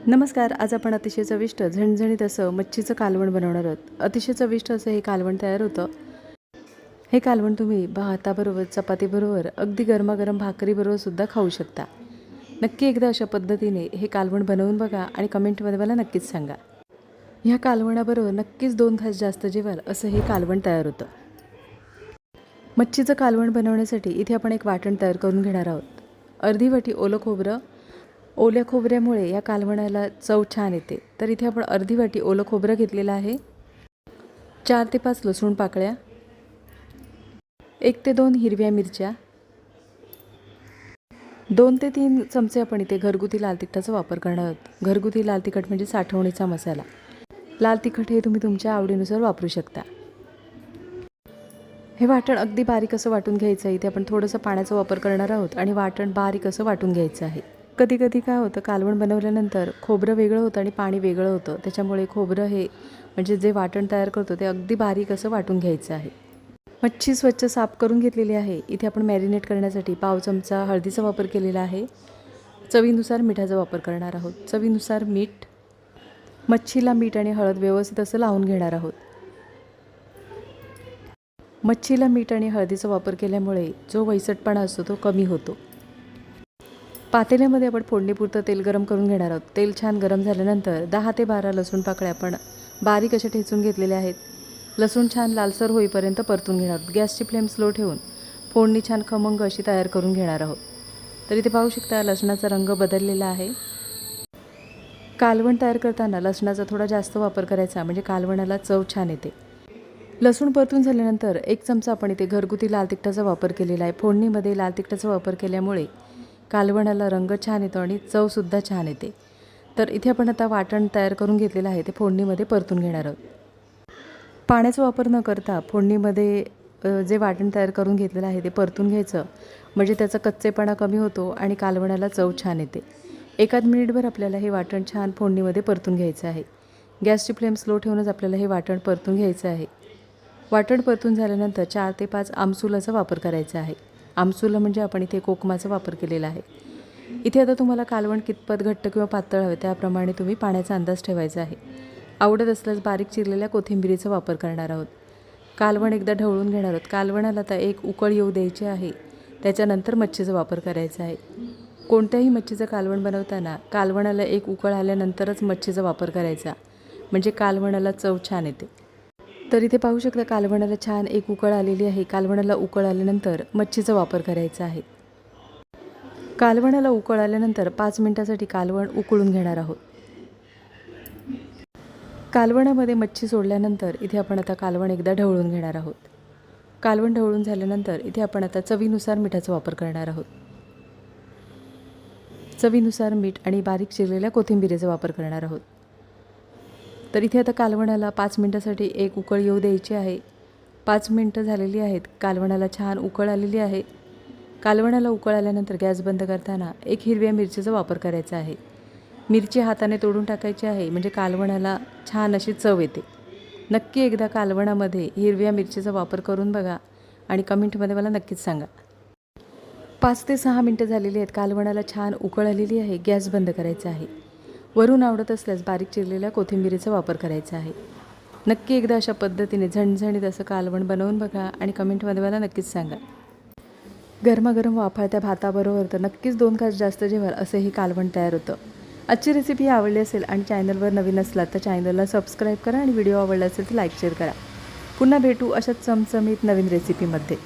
नमस्कार. आज आपण अतिशय चविष्ट झणझणीत असं मच्छीचं कालवण बनवणार आहोत. अतिशय चविष्ट असं हे कालवण तयार होतं. हे कालवण तुम्ही भाताबरोबर, चपातीबरोबर, अगदी गरमागरम भाकरीबरोबर सुद्धा खाऊ शकता. नक्की एकदा अशा पद्धतीने हे कालवण बनवून बघा आणि कमेंटमध्ये मला नक्कीच सांगा. ह्या कालवणाबरोबर नक्कीच 2 घास जास्त जेवाल असं हे कालवण तयार होतं. मच्छीचं कालवण बनवण्यासाठी इथे आपण एक वाटण तयार करून घेणार आहोत. अर्धी वाटी ओलं खोबरं. ओल्या खोबऱ्यामुळे या कालवणाला चव छान येते. तर इथे आपण अर्धी वाटी ओलं खोबरं घेतलेलं आहे. 4 ते 5 लसूण पाकळ्या, 1 ते 2 हिरव्या मिरच्या, 2 ते 3 चमचे आपण इथे घरगुती लाल तिखटाचा वापर करणार आहोत. घरगुती लाल तिखट म्हणजे साठवणीचा मसाला. लाल तिखट हे तुम्ही तुमच्या आवडीनुसार वापरू शकता. हे वाटण अगदी बारीक असं वाटून घ्यायचं आहे. इथे आपण थोडंसं पाण्याचा वापर करणार आहोत आणि वाटण बारीक असं वाटून घ्यायचं आहे. कधी कधी काय होतं, कालवण बनवल्यानंतर खोबरं वेगळं होतं आणि पाणी वेगळं होतं. त्याच्यामुळे खोबरं हे म्हणजे जे वाटण तयार करतो ते अगदी बारीक असं वाटून घ्यायचं आहे. मच्छी स्वच्छ साफ करून घेतलेली आहे. इथे आपण मॅरिनेट करण्यासाठी पाव चमचा हळदीचा वापर केलेला आहे. चवीनुसार मिठाचा वापर करणार आहोत. चवीनुसार मीठ. मच्छीला मीठ आणि हळद व्यवस्थित असं लावून घेणार आहोत. मच्छीला मीठ आणि हळदीचा वापर केल्यामुळे जो वैसटपणा असतो तो कमी होतो. पातेल्यामध्ये आपण फोडणीपुरतं तेल गरम करून घेणार आहोत. तेल छान गरम झाल्यानंतर 10 ते 12 लसूण पाकळ्या आपण बारीक अशा ठेचून घेतलेल्या आहेत. लसूण छान लालसर होईपर्यंत परतून घेणार आहोत. गॅसची फ्लेम स्लो ठेवून फोडणी छान खमंग अशी तयार करून घेणार आहोत. तर इथे पाहू शकता लसणाचा रंग बदललेला आहे. कालवण तयार करताना लसणाचा थोडा जास्त वापर करायचा म्हणजे कालवणाला चव छान येते. लसूण परतून झाल्यानंतर 1 चमचा आपण इथे घरगुती लाल तिखटाचा वापर केलेला आहे. फोडणीमध्ये लाल तिखटाचा वापर केल्यामुळे कालवणाला रंग छान येतो आणि चवसुद्धा छान येते. तर इथे आपण आता वाटण तयार करून घेतलेलं आहे ते फोडणीमध्ये परतून घेणार आहोत. पाण्याचा वापर न करता फोडणीमध्ये जे वाटण तयार करून घेतलेलं आहे ते परतून घ्यायचं म्हणजे त्याचा कच्चेपणा कमी होतो आणि कालवणाला चव छान येते. एकाच मिनिटभर आपल्याला हे वाटण छान फोडणीमध्ये परतून घ्यायचं आहे. गॅसची फ्लेम स्लो ठेवूनच आपल्याला हे वाटण परतून घ्यायचं आहे. वाटण परतून झाल्यानंतर 4 ते 5 आमसुलाचा वापर करायचा आहे. आमसूल म्हणजे आपण इथे कोकमाचा वापर केलेला आहे. इथे आता तुम्हाला कालवण कितपत घट्ट किंवा पातळ हवे त्याप्रमाणे तुम्ही पाण्याचा अंदाज ठेवायचा आहे. आवडत असल्यास बारीक चिरलेल्या कोथिंबिरीचा वापर करणार आहोत. कालवण एकदा ढवळून घेणार आहोत. कालवणाला आता एक उकळ येऊ द्यायची आहे. त्याच्यानंतर मच्छीचा वापर करायचा आहे. कोणत्याही मच्छीचं कालवण बनवताना कालवणाला एक उकळ आल्यानंतरच मच्छीचा वापर करायचा म्हणजे कालवणाला चव छान येते. तर इथे पाहू शकता कालवणाला छान एक उकळ आलेली आहे. कालवणाला उकळ आल्यानंतर मच्छीचा वापर करायचा आहे. कालवणाला उकळ आल्यानंतर 5 मिनिटासाठी कालवण उकळून घेणार आहोत. कालवणामध्ये मच्छी सोडल्यानंतर इथे आपण आता कालवण एकदा ढवळून घेणार आहोत. कालवण ढवळून झाल्यानंतर इथे आपण आता चवीनुसार मिठाचा वापर करणार आहोत. चवीनुसार मीठ आणि बारीक चिरलेल्या कोथिंबिरीचा वापर करणार आहोत. तर इथे आता कालवणाला 5 मिनिटासाठी एक उकळ येऊ द्यायची आहे. 5 मिनिटं झालेली आहेत. कालवणाला छान उकळ आलेली आहे. कालवणाला उकळ आल्यानंतर गॅस बंद करताना एक हिरव्या मिरचीचा वापर करायचा आहे. मिरची हाताने तोडून टाकायची आहे म्हणजे कालवणाला छान अशी चव येते. नक्की एकदा कालवणामध्ये हिरव्या मिरचीचा वापर करून बघा आणि कमेंटमध्ये मला नक्कीच सांगा. 5 ते 6 मिनिटं झालेली आहेत. कालवणाला छान उकळ आलेली आहे. गॅस बंद करायचा आहे. वरून आवडत असल्यास बारीक चिरलेल्या कोथिंबिरीचा वापर करायचा आहे. नक्की एकदा अशा पद्धतीने झणझणीत असं कालवण बनवून बघा आणि कमेंटमध्ये मला नक्कीच सांगा. गरमागरम वाफाळत्या भाताबरोबर तर नक्कीच 2 घास जास्त जेवाल असं हे कालवण तयार होतं. आजची रेसिपी आवडली असेल आणि चॅनलवर नवीन असलात तर चॅनलला सबस्क्राईब करा आणि व्हिडिओ आवडला असेल तर लाईक शेअर करा. पुन्हा भेटू अशाच चमचमीत नवीन रेसिपीमध्ये.